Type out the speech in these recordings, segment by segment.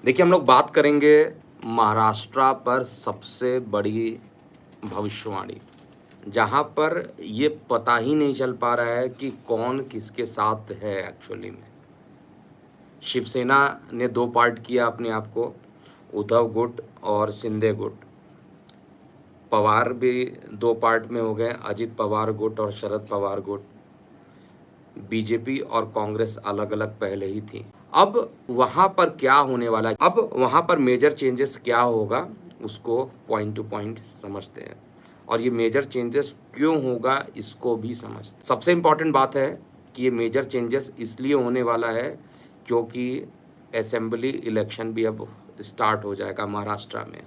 देखिए, हम लोग बात करेंगे महाराष्ट्र पर सबसे बड़ी भविष्यवाणी, जहाँ पर ये पता ही नहीं चल पा रहा है कि कौन किसके साथ है एक्चुअली में। शिवसेना ने 2 पार्ट किया अपने आप को, उद्धव गुट और शिंदे गुट। पवार भी 2 पार्ट में हो गए, अजित पवार गुट और शरद पवार गुट। बीजेपी और कांग्रेस अलग-अलग पहले ही थी। अब वहाँ पर क्या होने वाला है, अब वहाँ पर मेजर चेंजेस क्या होगा, उसको पॉइंट टू पॉइंट समझते हैं। और ये मेजर चेंजेस क्यों होगा, इसको भी समझते। सबसे इम्पोर्टेंट बात है कि ये मेजर चेंजेस इसलिए होने वाला है क्योंकि असेंबली इलेक्शन भी अब स्टार्ट हो जाएगा महाराष्ट्र में।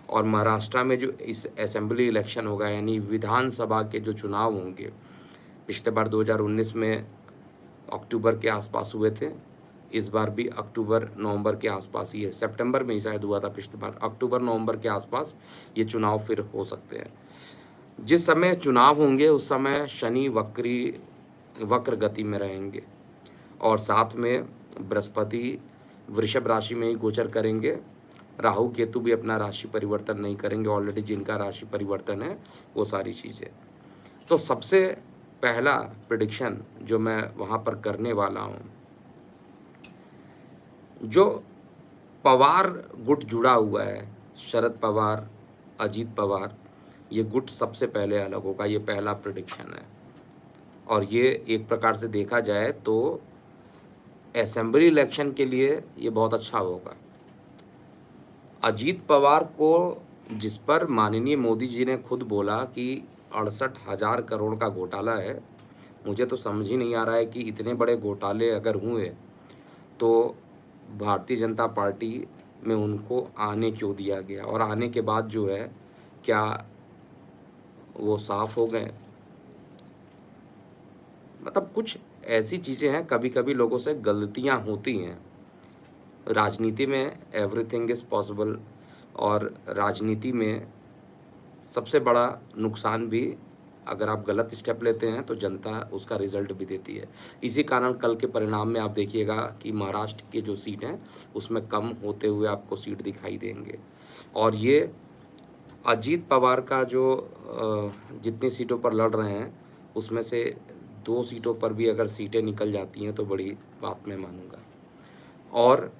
और महाराष्ट्र में जो इस असेंबली इलेक्शन होगा, यानी विधानसभा के जो चुनाव होंगे, पिछले बार 2019 में अक्टूबर के आसपास हुए थे। इस बार भी अक्टूबर-नवंबर के आसपास ही है, सितंबर में ही शायद हुआ था पिछली बार। अक्टूबर-नवंबर के आसपास ये चुनाव फिर हो सकते हैं। जिस समय चुनाव होंगे उस समय शनि वक्र गति में रहेंगे और साथ में बृहस्पति वृषभ राशि में ही गोचर करेंगे। राहु केतु भी अपना राशि परिवर्तन नहीं करेंगे, ऑलरेडी जिनका राशि परिवर्तन है वो सारी चीज़ें। तो सबसे पहला प्रेडिक्शन जो मैं वहाँ पर करने वाला हूँ, जो पवार गुट जुड़ा हुआ है, शरद पवार, अजीत पवार, ये गुट सबसे पहले अलग होगा, ये पहला प्रेडिक्शन है। और ये एक प्रकार से देखा जाए तो असेंबली इलेक्शन के लिए ये बहुत अच्छा होगा। अजीत पवार को, जिस पर माननीय मोदी जी ने खुद बोला कि 68,000 करोड़ का घोटाला है, मुझे तो समझ ही नहीं आ रहा है कि इतने बड़े घोटाले अगर हुए तो भारतीय जनता पार्टी में उनको आने क्यों दिया गया, और आने के बाद जो है क्या वो साफ हो गए। मतलब कुछ ऐसी चीज़ें हैं, कभी-कभी लोगों से गलतियां होती हैं। राजनीति में एवरीथिंग इज़ पॉसिबल, और राजनीति में सबसे बड़ा नुकसान भी, अगर आप गलत स्टेप लेते हैं तो जनता उसका रिजल्ट भी देती है। इसी कारण कल के परिणाम में आप देखिएगा कि महाराष्ट्र की जो सीट हैं उसमें कम होते हुए आपको सीट दिखाई देंगे। और ये अजीत पवार का जो जितनी सीटों पर लड़ रहे हैं उसमें से 2 सीटों पर भी अगर सीटें निकल जाती हैं तो बड़ी बात मैं मानूँगा। और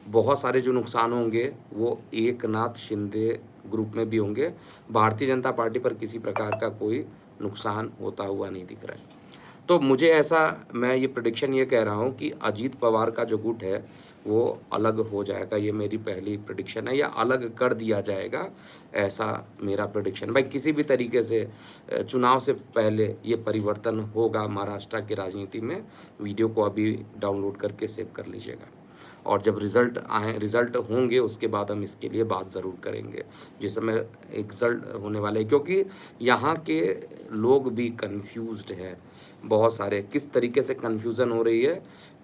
बहुत सारे जो नुकसान होंगे वो एकनाथ शिंदे ग्रुप में भी होंगे। भारतीय जनता पार्टी पर किसी प्रकार का कोई नुकसान होता हुआ नहीं दिख रहा है। तो मुझे ऐसा, मैं ये प्रेडिक्शन ये कह रहा हूँ कि अजीत पवार का जो गुट है वो अलग हो जाएगा, ये मेरी पहली प्रेडिक्शन है, या अलग कर दिया जाएगा, ऐसा मेरा प्रेडिक्शन। भाई किसी भी तरीके से चुनाव से पहले ये परिवर्तन होगा महाराष्ट्र की राजनीति में। वीडियो को अभी डाउनलोड करके सेव कर लीजिएगा, और जब रिज़ल्ट होंगे उसके बाद हम इसके लिए बात ज़रूर करेंगे, जिस समय रिज़ल्ट होने वाले हैं। क्योंकि यहाँ के लोग भी कन्फ्यूज्ड हैं बहुत सारे। किस तरीके से कन्फ्यूज़न हो रही है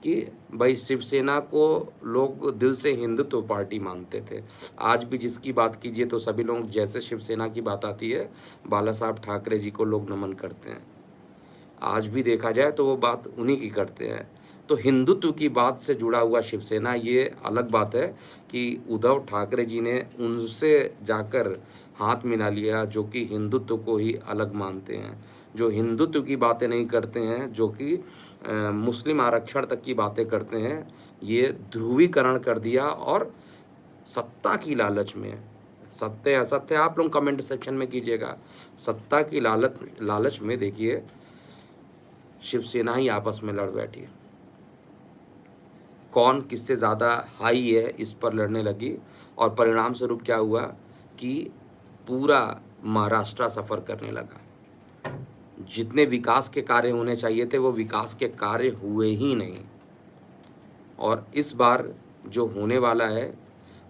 कि भाई शिवसेना को लोग दिल से हिंदुत्व पार्टी मानते थे। आज भी जिसकी बात कीजिए तो सभी लोग, जैसे शिवसेना की बात आती है, बाला साहब ठाकरे जी को लोग नमन करते हैं। आज भी देखा जाए तो वो बात उन्हीं की करते हैं। तो हिंदुत्व की बात से जुड़ा हुआ शिवसेना, ये अलग बात है कि उद्धव ठाकरे जी ने उनसे जाकर हाथ मिला लिया जो कि हिंदुत्व को ही अलग मानते हैं, जो हिंदुत्व की बातें नहीं करते हैं, जो कि मुस्लिम आरक्षण तक की बातें करते हैं। ये ध्रुवीकरण कर दिया, और सत्ता की लालच में, सत्य असत्य आप लोग कमेंट सेक्शन में कीजिएगा। सत्ता की लालच में देखिए शिवसेना ही आपस में लड़ बैठी है। कौन किससे ज़्यादा हाई है इस पर लड़ने लगी, और परिणाम स्वरूप क्या हुआ कि पूरा महाराष्ट्र सफ़र करने लगा। जितने विकास के कार्य होने चाहिए थे वो विकास के कार्य हुए ही नहीं। और इस बार जो होने वाला है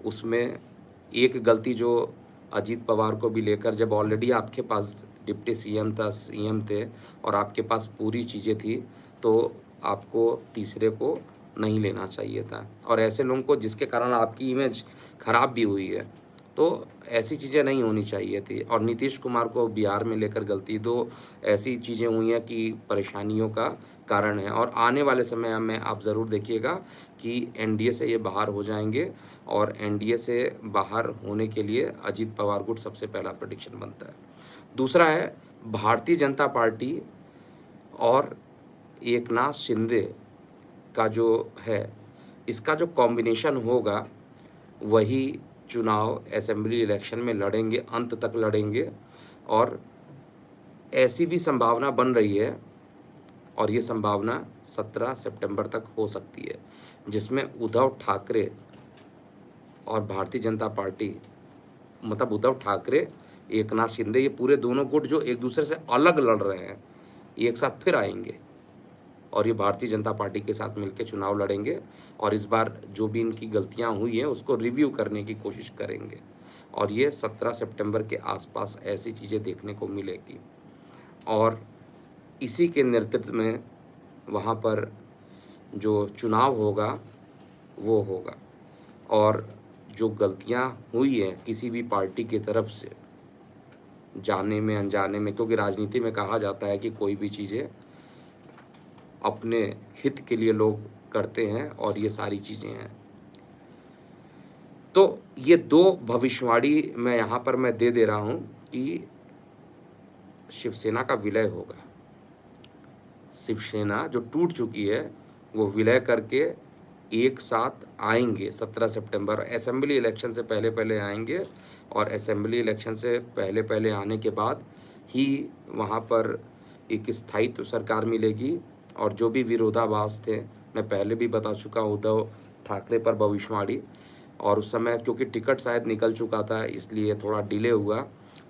उसमें एक गलती जो अजीत पवार को भी लेकर, जब ऑलरेडी आपके पास डिप्टी सीएम थे और आपके पास पूरी चीज़ें थी, तो आपको तीसरे को नहीं लेना चाहिए था। और ऐसे लोगों को, जिसके कारण आपकी इमेज खराब भी हुई है, तो ऐसी चीज़ें नहीं होनी चाहिए थी और नीतीश कुमार को बिहार में लेकर गलती, 2 ऐसी चीज़ें हुई हैं कि परेशानियों का कारण है और आने वाले समय में आप ज़रूर देखिएगा कि एनडीए से ये बाहर हो जाएँगे और एनडीए से बाहर होने के लिए अजीत पवार गुट सबसे पहला प्रेडिक्शन बनता है। दूसरा है भारतीय जनता पार्टी और एकनाथ शिंदे का जो है, इसका जो कॉम्बिनेशन होगा, वही चुनाव असेंबली इलेक्शन में लड़ेंगे, अंत तक लड़ेंगे और ऐसी भी संभावना बन रही है और ये संभावना 17 सितंबर तक हो सकती है, जिसमें उद्धव ठाकरे और भारतीय जनता पार्टी, मतलब उद्धव ठाकरे, एकनाथ शिंदे, ये पूरे दोनों गुट जो एक दूसरे से अलग लड़ रहे हैं, ये एक साथ फिर आएंगे और ये भारतीय जनता पार्टी के साथ मिलकर चुनाव लड़ेंगे और इस बार जो भी इनकी गलतियां हुई हैं उसको रिव्यू करने की कोशिश करेंगे और ये 17 सितंबर के आसपास ऐसी चीज़ें देखने को मिलेगी और इसी के नेतृत्व में वहाँ पर जो चुनाव होगा वो होगा और जो गलतियाँ हुई हैं किसी भी पार्टी की तरफ से, जाने में अनजाने में, क्योंकि राजनीति में कहा जाता है कि कोई भी चीज़ें अपने हित के लिए लोग करते हैं और ये सारी चीज़ें हैं। तो ये 2 भविष्यवाणी मैं दे रहा हूँ कि शिवसेना का विलय होगा। शिवसेना जो टूट चुकी है वो विलय करके एक साथ आएंगे 17 सितंबर, असेंबली इलेक्शन से पहले आएंगे और असेंबली इलेक्शन से पहले आने के बाद ही वहाँ पर एक स्थायित्व सरकार मिलेगी और जो भी विरोधाभास थे, मैं पहले भी बता चुका हूँ उद्धव ठाकरे पर भविष्यवाणी, और उस समय क्योंकि टिकट शायद निकल चुका था इसलिए थोड़ा डिले हुआ,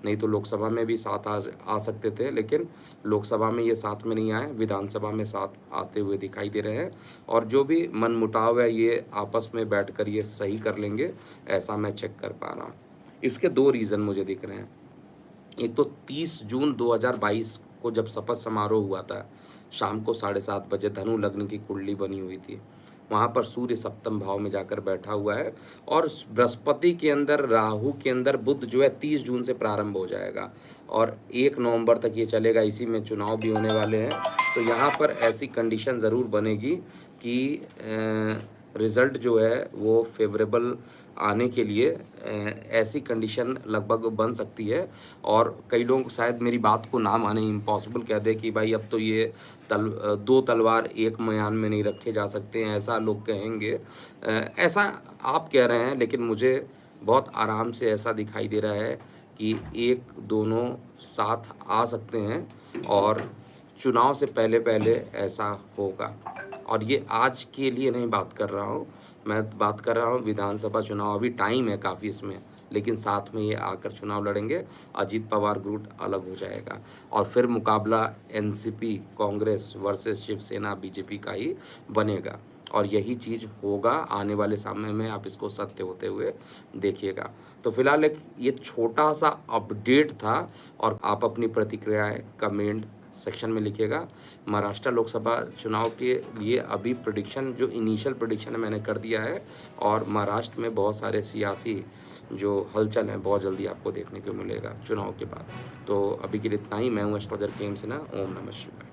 नहीं तो लोकसभा में भी साथ आ सकते थे, लेकिन लोकसभा में ये साथ में नहीं आए, विधानसभा में साथ आते हुए दिखाई दे रहे हैं और जो भी मनमुटाव है ये आपस में बैठकर ये सही कर लेंगे, ऐसा मैं चेक कर पा रहा हूँ। इसके 2 रीज़न मुझे दिख रहे हैं। एक तो 30 जून 2022 को जब शपथ समारोह हुआ था, शाम को 7:30 बजे धनु लग्न की कुंडली बनी हुई थी, वहाँ पर सूर्य सप्तम भाव में जाकर बैठा हुआ है और बृहस्पति के अंदर, राहु के अंदर बुध जो है 30 जून से प्रारंभ हो जाएगा और 1 नवंबर तक ये चलेगा। इसी में चुनाव भी होने वाले हैं, तो यहाँ पर ऐसी कंडीशन ज़रूर बनेगी कि रिज़ल्ट जो है वो फेवरेबल आने के लिए ऐसी कंडीशन लगभग बन सकती है और कई लोग शायद मेरी बात को ना माने, इम्पॉसिबल कह दे कि भाई अब तो ये 2 तलवार एक म्यान में नहीं रखे जा सकते हैं, ऐसा लोग कहेंगे। ऐसा आप कह रहे हैं, लेकिन मुझे बहुत आराम से ऐसा दिखाई दे रहा है कि एक दोनों साथ आ सकते हैं और चुनाव से पहले ऐसा होगा। और ये आज के लिए नहीं बात कर रहा हूँ, मैं बात कर रहा हूँ विधानसभा चुनाव, अभी टाइम है काफ़ी इसमें, लेकिन साथ में ये आकर चुनाव लड़ेंगे, अजीत पवार गुट अलग हो जाएगा और फिर मुकाबला NCP Congress versus Shiv Sena BJP का ही बनेगा और यही चीज़ होगा आने वाले समय में, आप इसको सत्य होते हुए देखिएगा। तो फिलहाल एक ये छोटा सा अपडेट था और आप अपनी प्रतिक्रियाएं कमेंट सेक्शन में लिखिएगा। महाराष्ट्र लोकसभा चुनाव के लिए अभी प्रेडिक्शन, जो इनिशियल प्रेडिक्शन है मैंने कर दिया है और महाराष्ट्र में बहुत सारे सियासी जो हलचल है बहुत जल्दी आपको देखने को मिलेगा चुनाव के बाद। तो अभी के लिए इतना ही। मैं हूँ एस्ट्रोलॉजर के एम सिन्हा। ओम नमः शिवाय।